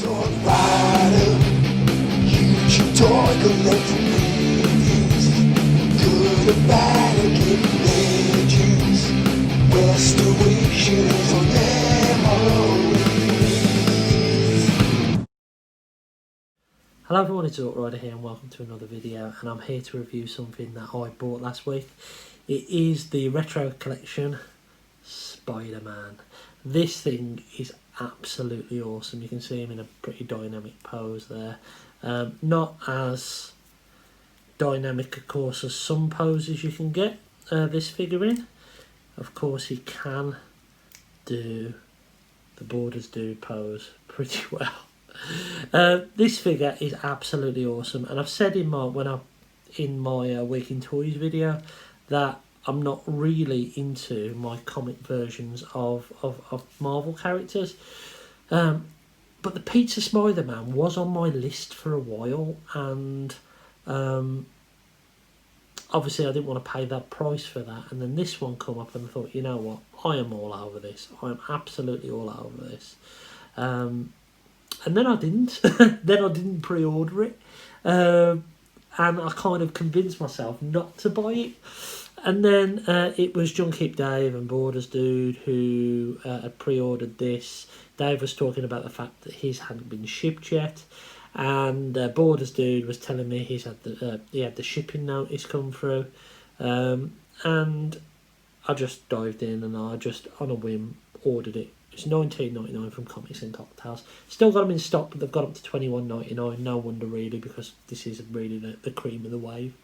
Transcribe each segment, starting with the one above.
Sword Rider, use your toy collecting reviews. Good or bad or getting legends. Restoration is on memories. Hello everyone, it's Untitled Rider here and welcome to another video, and I'm here to review something that I bought last week. It is the retro collection Spider-Man. This thing is absolutely awesome. You can see him in a pretty dynamic pose there. Not as dynamic, of course, as some poses you can get this figure in. Of course, he can do the Borders Dude pose pretty well. This figure is absolutely awesome, and I've said in my Week in Toys video that I'm not really into my comic versions of Marvel characters, but the Pizza Spider-Man was on my list for a while, and obviously I didn't want to pay that price for that, and then this one come up and I thought, you know what, I am all over this. I am absolutely all over this. And then I didn't. Then I didn't pre-order it. And I kind of convinced myself not to buy it. And then it was Junkie Dave and Borders Dude who had pre-ordered this. Dave was talking about the fact that his hadn't been shipped yet. And Borders Dude was telling me he had the shipping notice come through. And I just dived in and I just, on a whim, ordered it. It's $19.99 from Comics and Cocktails. Still got them in stock, but they've got up to $21.99. No wonder, really, because this is really the cream of the wave.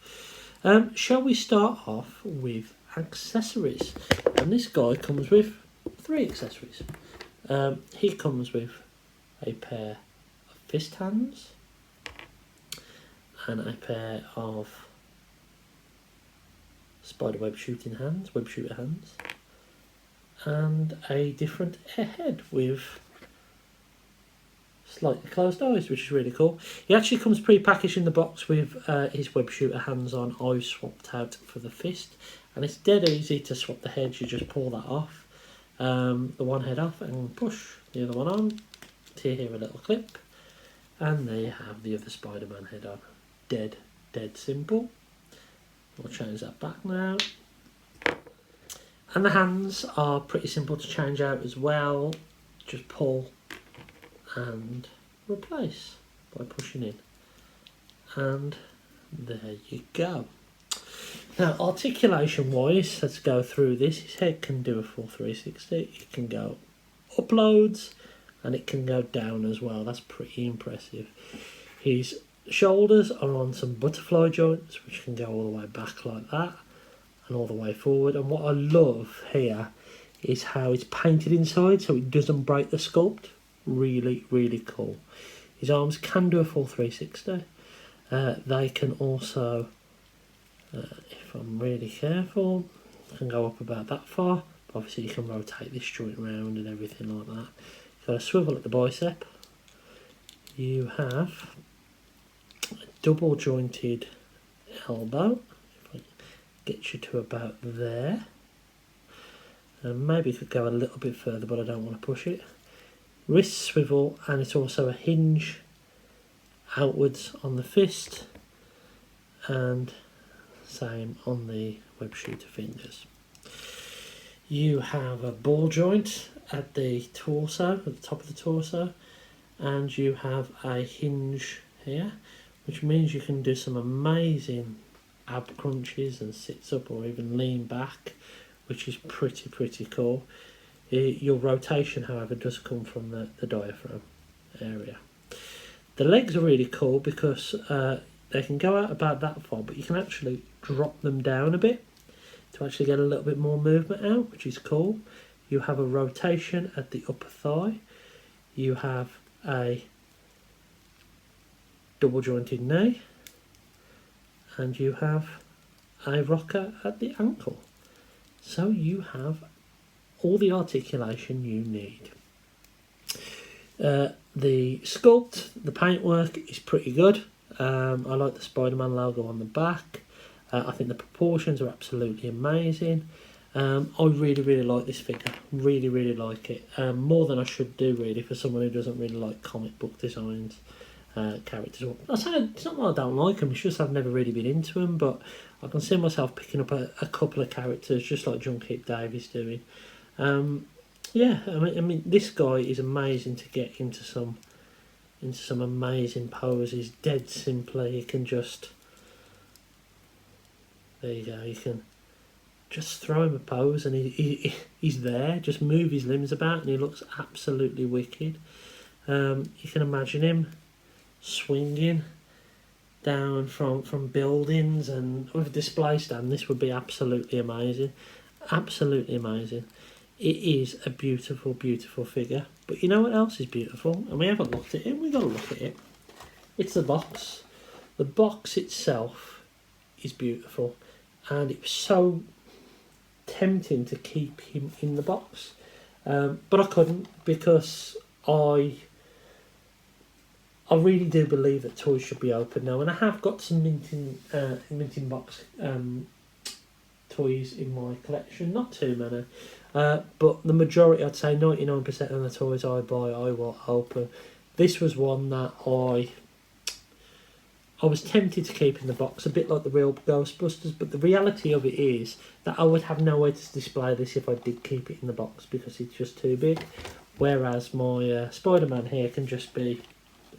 Shall we start off with accessories? And this guy comes with 3 accessories. He comes with a pair of fist hands and a pair of spiderweb shooting hands, web shooter hands, and a different head with slightly closed eyes, which is really cool. He actually comes pre-packaged in the box with his web shooter hands on. I've swapped out for the fist, and it's dead easy to swap the heads. You just pull that off, the one head off, and push the other one on to hear a little clip, and there you have the other Spider-Man head on. Dead simple. We'll change that back now. And the hands are pretty simple to change out as well. Just pull and replace by pushing in. And there you go. Now, articulation wise, let's go through this. His head can do a full 360. It can go uploads and it can go down as well. That's pretty impressive. His shoulders are on some butterfly joints, which can go all the way back like that and all the way forward. And what I love here is how it's painted inside so it doesn't break the sculpt. Really, really cool. His arms can do a full 360. They can also, if I'm really careful, can go up about that far. But obviously you can rotate this joint around and everything like that. You've got a swivel at the bicep. You have a double jointed elbow. Get you to about there, and maybe could go a little bit further, but I don't want to push it. Wrist swivel, and it's also a hinge outwards on the fist, and same on the web shooter fingers. You have a ball joint at the torso, at the top of the torso, and you have a hinge here, which means you can do some amazing ab crunches and sits up or even lean back, which is pretty cool. Your rotation, however, does come from the diaphragm area. The legs are really cool because they can go out about that far, but you can actually drop them down a bit to actually get a little bit more movement out, which is cool. You have a rotation at the upper thigh. You have a double jointed knee, and you have a rocker at the ankle. So you have all the articulation you need. The sculpt, the paintwork is pretty good. I like the Spider-Man logo on the back. I think the proportions are absolutely amazing. I really like this figure. Really like it. More than I should do, really, for someone who doesn't really like comic book designs. Characters. I say it's not that I don't like them, it's just I've never really been into them, but I can see myself picking up a couple of characters just like Junkie Davies doing. Yeah, I mean this guy is amazing to get into some amazing poses. Dead simply, you can just, there you go, you can just throw him a pose and he's there. Just move his limbs about and he looks absolutely wicked. You can imagine him swinging down from buildings, and with a display stand this would be absolutely amazing. Absolutely amazing. It is a beautiful figure. But you know what else is beautiful, and we haven't looked at it, we've got to look at it. It's the box. The box itself is beautiful, and it was so tempting to keep him in the box, but I couldn't, because I really do believe that toys should be open now, and I have got some minting box toys in my collection, not too many, but the majority, I'd say 99% of the toys I buy, I will open. This was one that I was tempted to keep in the box, a bit like the real Ghostbusters, but the reality of it is that I would have nowhere to display this if I did keep it in the box, because it's just too big, whereas my Spider-Man here can just be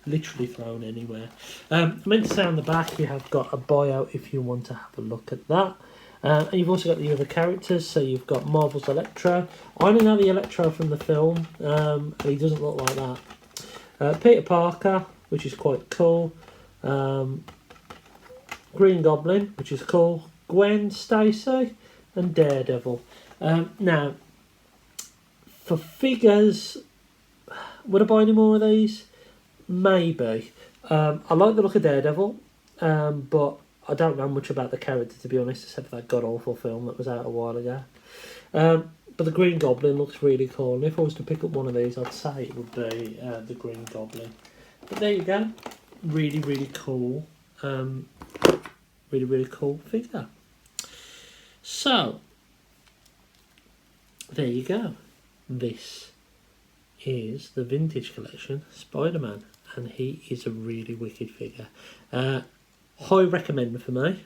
literally thrown anywhere. I meant to say on the back you have got a bio if you want to have a look at that. And you've also got the other characters, so you've got Marvel's Electro. I only know the Electro from the film, and he doesn't look like that. Peter Parker, which is quite cool. Green Goblin, which is cool. Gwen Stacy, and Daredevil. Now, for figures, would I buy any more of these? Maybe. I like the look of Daredevil, but I don't know much about the character, to be honest, except for that god-awful film that was out a while ago. But the Green Goblin looks really cool, and if I was to pick up one of these, I'd say it would be the Green Goblin. But there you go. Really cool. Really cool figure. So, there you go. This is the Vintage Collection Spider-Man, and he is a really wicked figure. High recommend for me.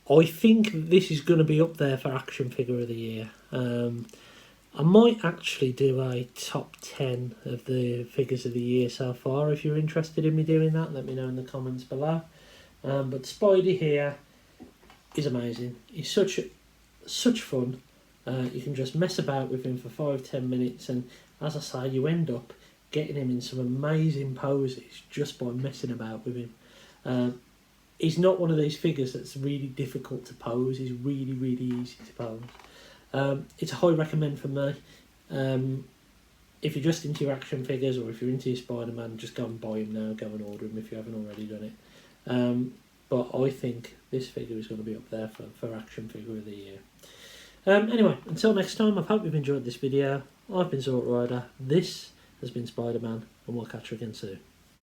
I think this is going to be up there for Action Figure of the Year. I might actually do a top 10 of the figures of the year so far. If you're interested in me doing that, let me know in the comments below. But Spidey here is amazing. He's such fun. You can just mess about with him for 5-10 minutes, and as I say, you end up getting him in some amazing poses just by messing about with him. He's not one of these figures that's really difficult to pose. He's really easy to pose. It's a high recommend for me. If you're just into your action figures, or if you're into your Spider-Man, just go and buy him now. Go and order him if you haven't already done it. But I think this figure is going to be up there for Action Figure of the Year. Anyway, until next time, I hope you've enjoyed this video. I've been Zort Rider, this has been Spider-Man, and we'll catch you again soon.